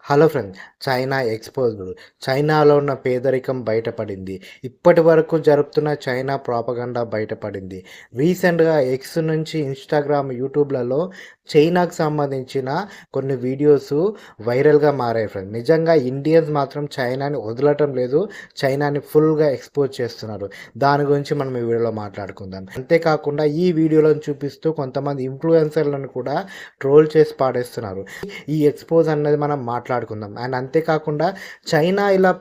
Hello friends. China exposed. చైనాలో ఉన్న పేదరికం బయటపడింది. ఇప్పటి వరకు జరుపుతున్న చైనా ప్రాపగండా బయటపడింది. రీసెంట్‌గా ఎక్స్ నుంచి ఇన్‌స్టాగ్రామ్, యూట్యూబ్‌లలో చైనాకు సంబంధించిన కొన్ని వీడియోసు వైరల్‌గా మారాయి ఫ్రెండ్స్. నిజంగా ఇండియన్స్ మాత్రం చైనాని వదలటం లేదు. చైనాని ఫుల్‌గా ఎక్స్‌పోజ్ చేస్తున్నారు. దాని గురించి మనం ఈ వీడియోలో మాట్లాడుకుందాం. అంతేకాకుండా ఈ వీడియోలను చూపిస్తూ కొంతమంది ఇన్‌ఫ్లుయెన్సర్‌లను కూడా ట్రోల్ చేసి పాడేస్తున్నారు. ఈ ఎక్స్‌పోజ్ అన్నది మనం మాట్లాడుకుందాం. అండ్ అంతేకాకుండా చైనా ఇలా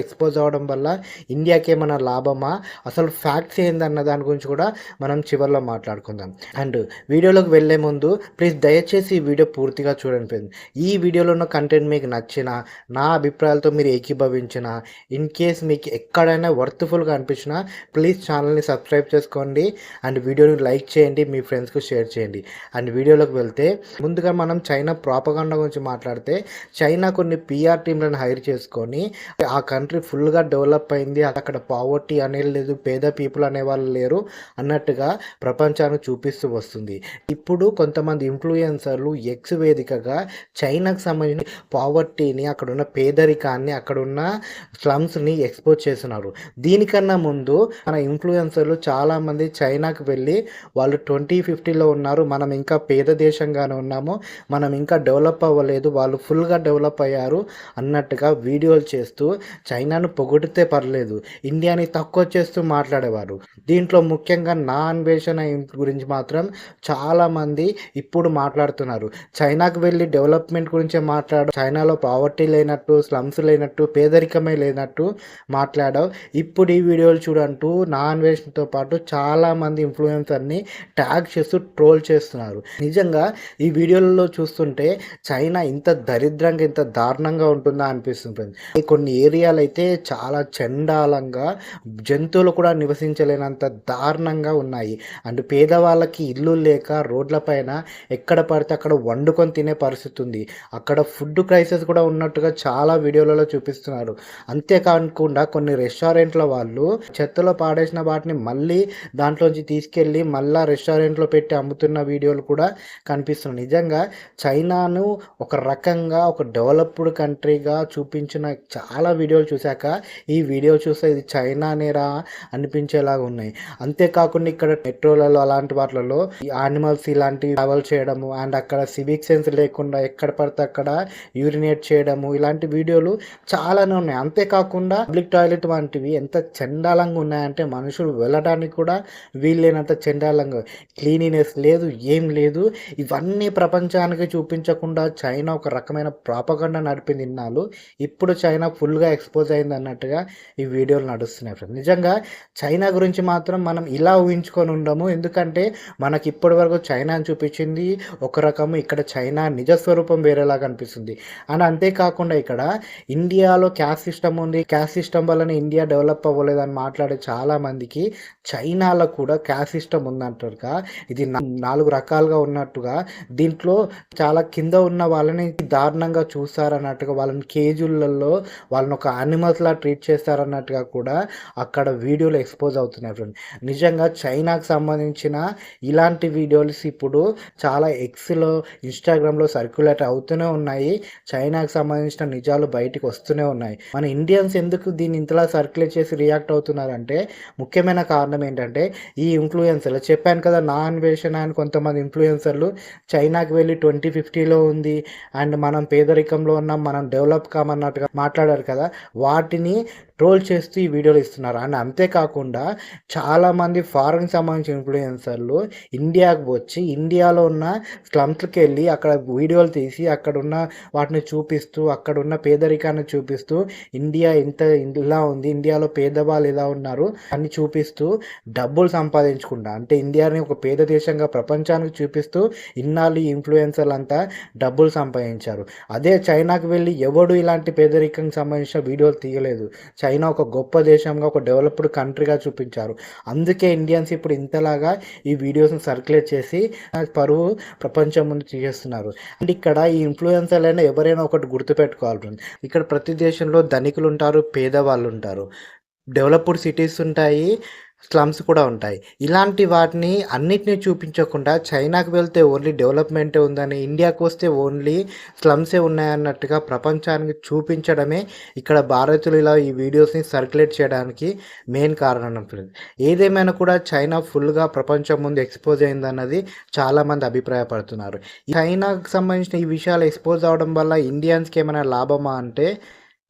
ఎక్స్‌పోజ్ అవ్వడం వల్ల ఇండియాకేమన్నా లాభమా? అసలు ఫ్యాక్ట్స్ ఏందన్న దాని గురించి కూడా మనం చివర్లో మాట్లాడుకుందాం. అండ్ వీడియోలోకి వెళ్ళే ముందు ప్లీజ్ దయచేసి ఈ వీడియో పూర్తిగా చూడండి ఫ్రెండ్స్. ఈ వీడియోలో ఉన్న కంటెంట్ మీకు నచ్చినా, నా అభిప్రాయాలతో మీరు ఏకీభవించినా, ఇన్ కేస్ మీకు ఎక్కడైనా వర్త్‌ఫుల్‌గా అనిపించినా ప్లీజ్ ఛానల్‌ని సబ్స్క్రైబ్ చేసుకోండి. అండ్ వీడియోని లైక్ చేయండి. మీ ఫ్రెండ్స్‌కి షేర్ చేయండి. అండ్ వీడియోలోకి వెళ్తే ముందుగా మనం చైనా ప్రాపగండా గురించి మాట్లాడితే చైనా కొన్ని పీఆర్ టీంలను హైర్ చేసుకొని ఆ కంట్రీ ఫుల్గా డెవలప్ అయింది, అక్కడ పావర్టీ అనేది లేదు, పేద పీపుల్ అనేవాళ్ళు లేరు అన్నట్టుగా ప్రపంచానికి చూపిస్తూ వస్తుంది. ఇప్పుడు కొంతమంది ఇన్ఫ్లుయెన్సర్లు ఎక్స్ వేదికగా చైనాకు సంబంధించిన పావర్టీని, అక్కడున్న పేదరికాన్ని, అక్కడున్న స్లమ్స్ని ఎక్స్పోజ్ చేస్తున్నారు. దీనికన్నా ముందు మన ఇన్ఫ్లుయెన్సర్లు చాలామంది చైనాకు వెళ్ళి వాళ్ళు 2050లో ఉన్నారు, మనం ఇంకా పేద దేశంగానే ఉన్నాము, మనం ఇంకా డెవలప్ అవ్వలేదు, వాళ్ళు ఫుల్గా డెవలప్ అయ్యారు అన్నట్టుగా వీడియోలు చేస్తూ చైనాను పొగిడితే పర్లేదు, ఇండియాని తక్కువ చేస్తూ మాట్లాడేవారు. దీంట్లో ముఖ్యంగా నా అన్వేషణ గురించి మాత్రం చాలామంది ఇప్పుడు మాట్లాడుతున్నారు. చైనాకు వెళ్ళి డెవలప్మెంట్ గురించే చైనాలో పావర్టీ లేనట్టు, స్లమ్స్ లేనట్టు, పేదరికమే లేనట్టు మాట్లాడావు. ఇప్పుడు ఈ వీడియోలు చూడంటూ నా అన్వేషణతో పాటు చాలామంది ఇన్ఫ్లుయెన్సర్ని ట్యాగ్ చేస్తూ ట్రోల్ చేస్తున్నారు. నిజంగా ఈ వీడియోలలో చూస్తుంటే చైనా ఇంత దరిద్రంగా, ఇంత దారుణంగా ఉంటుందా అనిపిస్తుంది. కొన్ని ఏరియాలు అయితే చాలా చండాలంగా, జంతువులు కూడా నివసించలేనంత దారుణంగా ఉన్నాయి. అండ్ పేదవాళ్ళకి ఇల్లు లేక రోడ్ల పైన ఎక్కడ పడితే అక్కడ వండుకొని తినే పరిస్థితి ఉంది. అక్కడ ఫుడ్ క్రైసిస్ కూడా ఉన్నట్టుగా చాలా వీడియోలలో చూపిస్తున్నారు. అంతేకాకుండా కొన్ని రెస్టారెంట్ల వాళ్ళు చెత్తలో పాడేసిన వాటిని మళ్ళీ దాంట్లోంచి తీసుకెళ్ళి మళ్ళా రెస్టారెంట్లో పెట్టి అమ్ముతున్న వీడియోలు కూడా కనిపిస్తున్నాయి. నిజంగా చైనాను ఒక రకంగా ఒక డెవలప్డ్ కంట్రీగా చూపించిన చాలా వీడియోలు చూశాక ఈ వీడియో చూస్తే ఇది చైనానేరా అనిపించేలాగా ఉన్నాయి. అంతేకాకుండా ఇక్కడ మెట్రోలలో అలాంటి వాటిలలో ఈ యానిమల్స్ ఇలాంటివి ట్రావెల్ చేయడము, అండ్ అక్కడ సివిక్ సెన్స్ లేకుండా ఎక్కడ పడితే అక్కడ యూరినేట్ చేయడము, ఇలాంటి వీడియోలు చాలానే ఉన్నాయి. అంతేకాకుండా పబ్లిక్ టాయిలెట్ వంటివి ఎంత చండాలంగా ఉన్నాయంటే మనుషులు వెళ్ళడానికి కూడా వీల్లేనంత చండాలంగా, క్లీనినెస్ లేదు, ఏం లేదు. ఇవన్నీ ప్రపంచానికి చూపించకుండా చైనా ఒక రకమైన ప్రాపగండా నడిపింది ఇన్నాళ్ళు. ఇప్పుడు చైనా ఫుల్గా ఎక్స్పోజ్ అయింది అన్నట్టుగా ఈ వీడియోలు నడుస్తున్నాయి ఫ్రెండ్స్. నిజంగా చైనా గురించి మాత్రం మనం ఇలా ఊహించుకొని ఉండము. ఎందుకంటే మనకి ఇప్పటి వరకు చైనాని చూపించింది ఒక రకము, ఇక్కడ చైనా నిజస్వరూపం వేరేలాగా అనిపిస్తుంది. అండ్ అంతేకాకుండా ఇక్కడ ఇండియాలో క్యాస్ట్ సిస్టమ్ ఉంది, క్యాస్ట్ సిస్టమ్ వల్లనే ఇండియా డెవలప్ అవ్వలేదని మాట్లాడే చాలామందికి చైనాలో కూడా క్యాస్ట్ సిస్టమ్ ఉందంటారుగా, ఇది 4 రకాలుగా ఉన్నట్టుగా, దీంట్లో చాలా కింద ఉన్న వాళ్ళని దారుణంగా చూస్తారన్నట్టుగా, వాళ్ళని కేజులలో వాళ్ళని ఒక యానిమల్స్లా ట్రీట్ చేస్తారన్నట్టుగా కూడా అక్కడ వీడియోలు ఎక్స్పోజ్ అవుతున్నాయి ఫ్రెండ్. నిజంగా చైనాకు సంబంధించిన ఇలాంటి వీడియోస్ ఇప్పుడు చాలా ఎక్స్లో, ఇన్స్టాగ్రామ్లో సర్క్యులేట్ అవుతూనే ఉన్నాయి. చైనాకు సంబంధించిన నిజాలు బయటికి వస్తూనే ఉన్నాయి. మన ఇండియన్స్ ఎందుకు దీన్ని ఇంతలా సర్క్యులేట్ చేసి రియాక్ట్ అవుతున్నారంటే ముఖ్యమైన కారణం ఏంటంటే ఈ ఇన్ఫ్లుయెన్సర్లు, చెప్పాను కదా నా అన్వేషణ అని కొంతమంది ఇన్ఫ్లుయెన్సర్లు చైనాకి వెళ్ళి 2050లో ఉంది అండ్ మనం పేదరికంలో ఉన్నాం, మనం డెవలప్ కామన్నట్టుగా మాట్లాడారు కదా, వాటిని ట్రోల్ చేస్తూ ఈ వీడియోలు ఇస్తున్నారు. అండ్ అంతేకాకుండా చాలామంది ఫారెన్ సంబంధించిన ఇన్ఫ్లుయెన్సర్లు ఇండియాకు వచ్చి ఇండియాలో ఉన్న స్లమ్స్కి వెళ్ళి అక్కడ వీడియోలు తీసి అక్కడున్న వాటిని చూపిస్తూ, అక్కడున్న పేదరికాన్ని చూపిస్తూ, ఇండియా ఇలా ఉంది, ఇండియాలో పేదవాళ్ళు ఇలా ఉన్నారు అని చూపిస్తూ డబ్బులు సంపాదించుకుంటా, అంటే ఇండియాని ఒక పేద దేశంగా ప్రపంచానికి చూపిస్తూ ఇన్నాళ్ళు ఈ ఇన్ఫ్లుయెన్సర్లు అంతా డబ్బులు సంపాదించారు. అదే చైనాకు వెళ్ళి ఎవడు ఇలాంటి పేదరికంకి సంబంధించిన వీడియోలు తీయలేదు. చైనా ఒక గొప్ప దేశంగా, ఒక డెవలప్డ్ కంట్రీగా చూపించారు. అందుకే ఇండియన్స్ ఇప్పుడు ఇంతలాగా ఈ వీడియోస్ని సర్క్యులేట్ చేసి పరువు ప్రపంచం ముందు తీసేస్తున్నారు. అండ్ ఇక్కడ ఈ ఇన్ఫ్లుయెన్సర్లైనా ఎవరైనా ఒకటి గుర్తుపెట్టుకోవాలి, ఇక్కడ ప్రతి దేశంలో ధనికులు ఉంటారు, పేదవాళ్ళు ఉంటారు, డెవలప్డ్ సిటీస్ ఉంటాయి, స్లమ్స్ కూడా ఉంటాయి. ఇలాంటి వాటిని అన్నిటిని చూపించకుండా చైనాకి వెళ్తే ఓన్లీ డెవలప్‌మెంటే ఉందని, ఇండియాకొస్తే ఓన్లీ స్లమ్సే ఉన్నాయన్నట్టుగా ప్రపంచానికి చూపించడమే ఇక్కడ భారతీయులు ఇలా ఈ వీడియోస్‌ని సర్క్యులేట్ చేయడానికి మెయిన్ కారణం ఫ్రెండ్స్. ఏదేమైనా కూడా చైనా ఫుల్‌గా ప్రపంచం ముందు ఎక్స్‌పోజ్ అయిందన్నది చాలామంది అభిప్రాయపడుతున్నారు. చైనాకు సంబంధించిన ఈ విషయాలు ఎక్స్‌పోజ్ అవ్వడం వల్ల ఇండియన్స్‌కి ఏమైనా లాభమా అంటే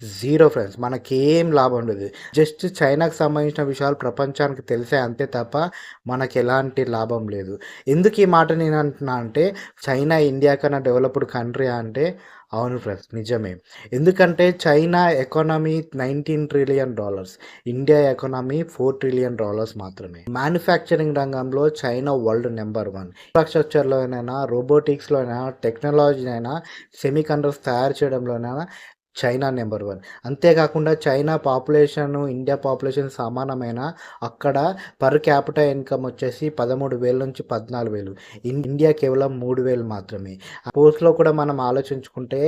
జీరో ఫ్రెండ్స్. మనకేం లాభం లేదు. జస్ట్ చైనాకి సంబంధించిన విషయాలు ప్రపంచానికి తెలిసాయి అంతే తప్ప మనకెలాంటి లాభం లేదు. ఎందుకు ఈ మాట నేను అంటున్నా అంటే చైనా ఇండియా కన్నా డెవలప్డ్ కంట్రీయా అంటే అవును ఫ్రెండ్స్ నిజమే. ఎందుకంటే China economy $19 trillion, India economy $4 trillion మాత్రమే. మ్యానుఫ్యాక్చరింగ్ రంగంలో చైనా వరల్డ్ నంబర్ 1. ఇన్‌ఫ్రాస్ట్రక్చర్‌లోనైనా, రోబోటిక్స్‌లోనైనా, టెక్నాలజీనైనా, సెమీకండక్టర్స్ తయారు చేయడంలోనైనా చైనా నంబర్ 1. అంతేకాకుండా చైనా పాపులేషను, ఇండియా పాపులేషన్ సమానమైన అక్కడ పర్ క్యాపిటా ఇన్‌కమ్ వచ్చేసి 13,000-14,000. ఇండియా కేవలం 3,000 మాత్రమే. స్పోర్ట్స్‌లో కూడా మనం ఆలోచించుకుంటే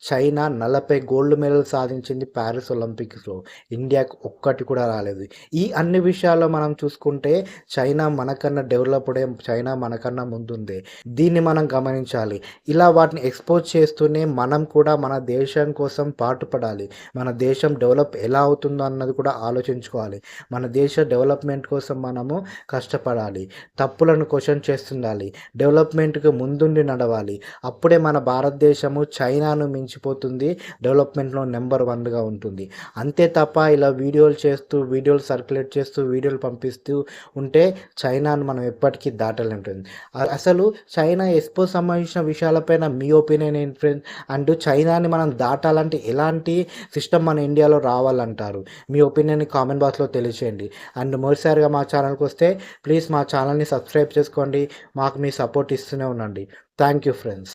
చైనా 40 గోల్డ్ మెడల్స్ సాధించింది పారిస్ ఒలింపిక్స్‌లో. ఇండియాకు ఒక్కటి కూడా రాలేదు. ఈ అన్ని విషయాల్లో మనం చూసుకుంటే చైనా మనకన్నా డెవలప్‌డే, చైనా మనకన్నా ముందుంది. దీన్ని మనం గమనించాలి. ఇలా వాటిని ఎక్స్‌పోజ్ చేస్తూనే మనం కూడా మన దేశం కోసం పాటుపడాలి. మన దేశం డెవలప్ ఎలా అవుతుందో అన్నది కూడా ఆలోచించుకోవాలి. మన దేశ డెవలప్‌మెంట్ కోసం మనము కష్టపడాలి. తప్పులను క్వెషన్ చేస్తుండాలి. డెవలప్‌మెంట్‌కి ముందుండి నడవాలి. అప్పుడే మన భారతదేశము చైనాను మించిపోతుంది. డెవలప్‌మెంట్‌లో నంబర్ 1గా ఉంటుంది. అంతే తప్ప ఇలా వీడియోలు చేస్తూ, వీడియోలు సర్క్యులేట్ చేస్తూ, వీడియోలు పంపిస్తూ ఉంటే చైనాను మనం ఎప్పటికీ దాటలేం ఫ్రెండ్స్. అసలు చైనా ఎక్స్‌పో సంబంధించిన విషయాలపైన మీ ఒపీనియన్ ఏంటి ఫ్రెండ్స్? అండ్ చైనాని మనం దాటాలంటే ఎలాంటి సిస్టమ్ మన ఇండియాలో రావాలంటారు? మీ ఒపీనియన్‌ని కామెంట్ బాక్స్‌లో తెలియచేయండి. అండ్ మొదటిసారిగా మా ఛానల్‌కి వస్తే ప్లీజ్ మా ఛానల్‌ని సబ్స్క్రైబ్ చేసుకోండి. మాకు మీ సపోర్ట్ ఇస్తూనే ఉండండి. Thank you friends.